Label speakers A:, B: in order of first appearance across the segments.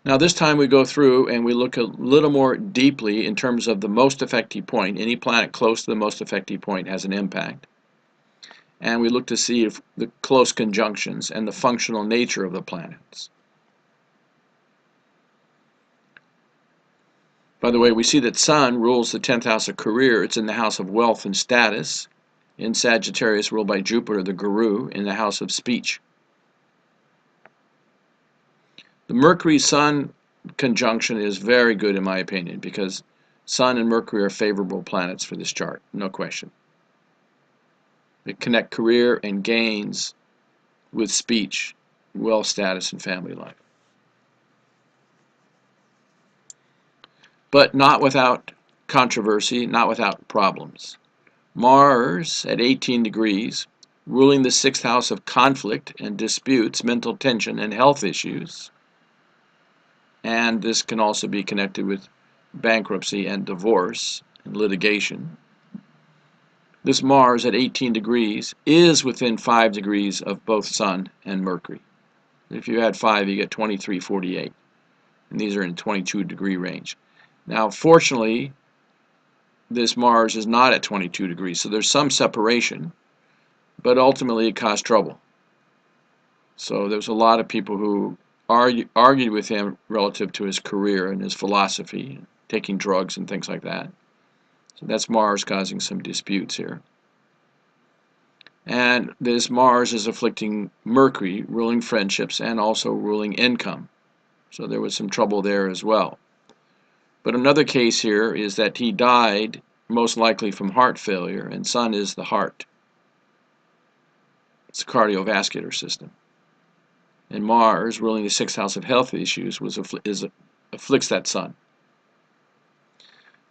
A: Now this time we go through and we look a little more deeply in terms of the most effective point. Any planet close to the most effective point has an impact. And we look to see if the close conjunctions and the functional nature of the planets. By the way, we see that Sun rules the 10th house of career. It's in the house of wealth and status. In Sagittarius, ruled by Jupiter, the guru, in the house of speech. The Mercury-Sun conjunction is very good in my opinion because Sun and Mercury are favorable planets for this chart, no question. They connect career and gains with speech, wealth status, and family life. But not without controversy, not without problems. Mars at 18 degrees, ruling the 6th house of conflict and disputes, mental tension, and health issues. And this can also be connected with bankruptcy and divorce and litigation. This Mars at 18 degrees is within 5 degrees of both Sun and Mercury. If you add 5, you get 2348. And these are in 22-degree range. Now, fortunately, this Mars is not at 22 degrees, so there's some separation, but ultimately it caused trouble. So there's a lot of people who argued with him relative to his career and his philosophy, taking drugs and things like that. So that's Mars causing some disputes here. And this Mars is afflicting Mercury, ruling friendships and also ruling income. So there was some trouble there as well. But another case here is that he died most likely from heart failure, and Sun is the heart. It's the cardiovascular system. And Mars, ruling the 6th house of health issues, afflicts that Sun.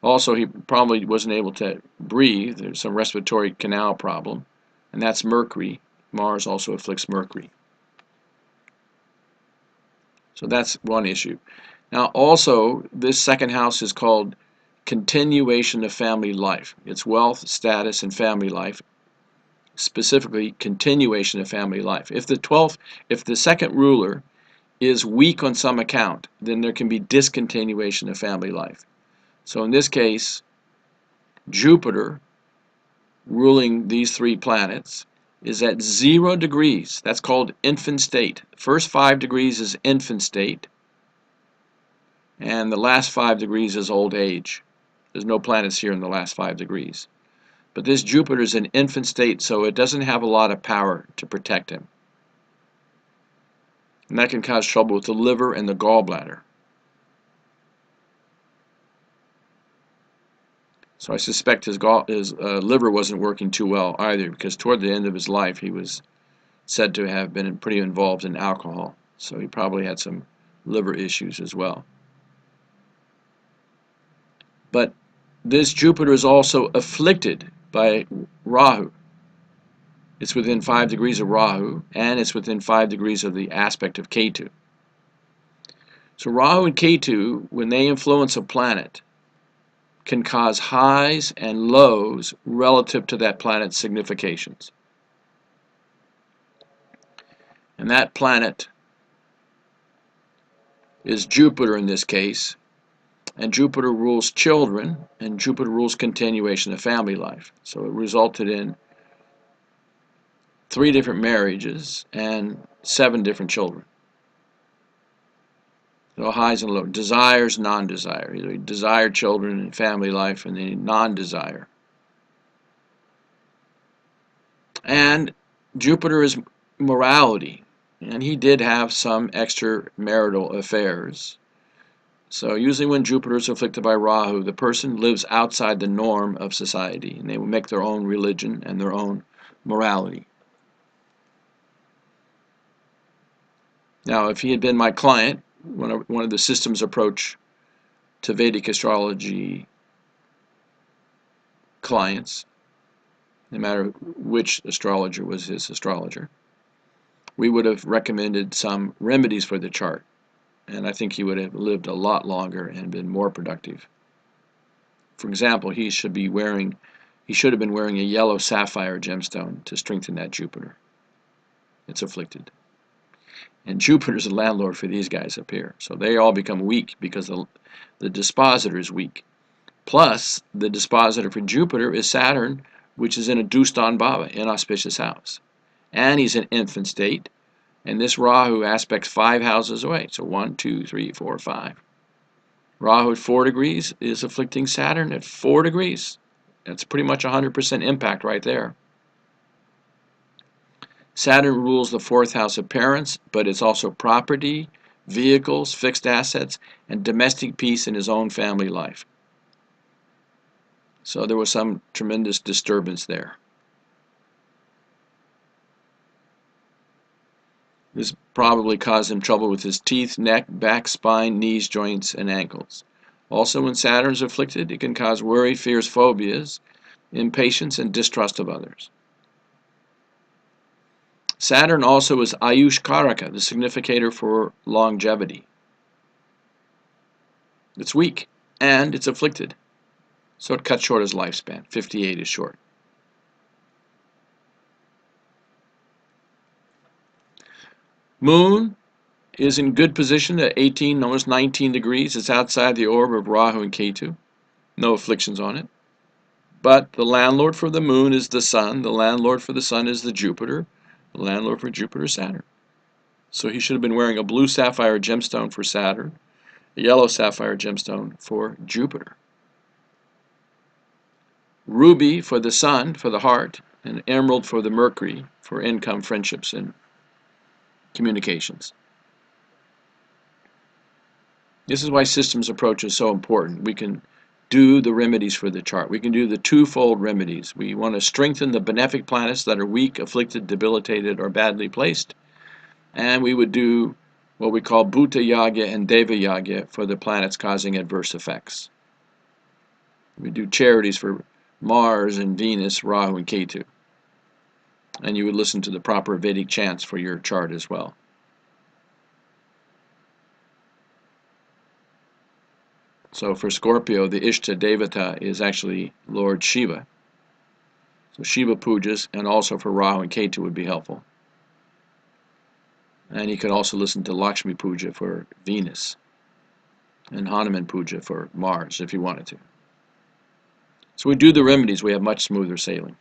A: Also, he probably wasn't able to breathe. There's some respiratory canal problem, and that's Mercury. Mars also afflicts Mercury. So that's one issue. Now, also, this 2nd house is called continuation of family life. It's wealth, status, and family life. Specifically, continuation of family life. If the 2nd ruler is weak on some account, then there can be discontinuation of family life. So in this case, Jupiter, ruling these 3 planets, is at 0 degrees. That's called infant state. First 5 degrees is infant state, and the last 5 degrees is old age. There's no planets here in the last 5 degrees. But this Jupiter is in infant state, so it doesn't have a lot of power to protect him. And that can cause trouble with the liver and the gallbladder. So I suspect his liver wasn't working too well either, because toward the end of his life he was said to have been pretty involved in alcohol. So he probably had some liver issues as well. But this Jupiter is also afflicted by Rahu. It's within 5 degrees of Rahu, and it's within 5 degrees of the aspect of Ketu. So Rahu and Ketu, when they influence a planet, can cause highs and lows relative to that planet's significations. And that planet is Jupiter in this case, and Jupiter rules children, and Jupiter rules continuation of family life. So it resulted in 3 different marriages and 7 different children. So highs and lows, desires, non-desire. Either desired children and family life, and the non-desire. And Jupiter is morality, and he did have some extramarital affairs. So usually when Jupiter is afflicted by Rahu, the person lives outside the norm of society, and they will make their own religion and their own morality. Now, if he had been my client, one of the systems approach to Vedic astrology clients, no matter which astrologer was his astrologer, we would have recommended some remedies for the chart, and I think he would have lived a lot longer and been more productive. For example, he should have been wearing a yellow sapphire gemstone to strengthen that Jupiter. It's afflicted. And Jupiter's the landlord for these guys up here. So they all become weak because the dispositor is weak. Plus, the dispositor for Jupiter is Saturn, which is in a Dustan Bhava, inauspicious house. And he's in infant state. And this Rahu aspects 5 houses away. So 1, 2, 3, 4, 5. Rahu at 4 degrees is afflicting Saturn at 4 degrees. That's pretty much 100% impact right there. Saturn rules the 4th house of parents, but it's also property, vehicles, fixed assets, and domestic peace in his own family life. So there was some tremendous disturbance there. This probably caused him trouble with his teeth, neck, back, spine, knees, joints, and ankles. Also, when Saturn is afflicted, it can cause worry, fears, phobias, impatience, and distrust of others. Saturn also is Ayush Karaka, the significator for longevity. It's weak, and it's afflicted. So it cuts short his lifespan. 58 is short. Moon is in good position at 18, almost 19 degrees. It's outside the orb of Rahu and Ketu. No afflictions on it. But the landlord for the moon is the sun. The landlord for the sun is the Jupiter. The landlord for Jupiter is Saturn. So he should have been wearing a blue sapphire gemstone for Saturn, a yellow sapphire gemstone for Jupiter. Ruby for the sun, for the heart, and emerald for the Mercury, for income, friendships, and communications. This is why systems approach is so important. We can do the remedies for the chart. We can do the twofold remedies. We want to strengthen the benefic planets that are weak, afflicted, debilitated, or badly placed. And we would do what we call Bhuta Yagya and Deva Yagya for the planets causing adverse effects. We do charities for Mars and Venus, Rahu and Ketu. And you would listen to the proper Vedic chants for your chart as well. So for Scorpio, the Ishta Devata is actually Lord Shiva. So Shiva pujas, and also for Rahu and Ketu would be helpful. And you could also listen to Lakshmi Puja for Venus and Hanuman Puja for Mars if you wanted to. So we do the remedies, we have much smoother sailing.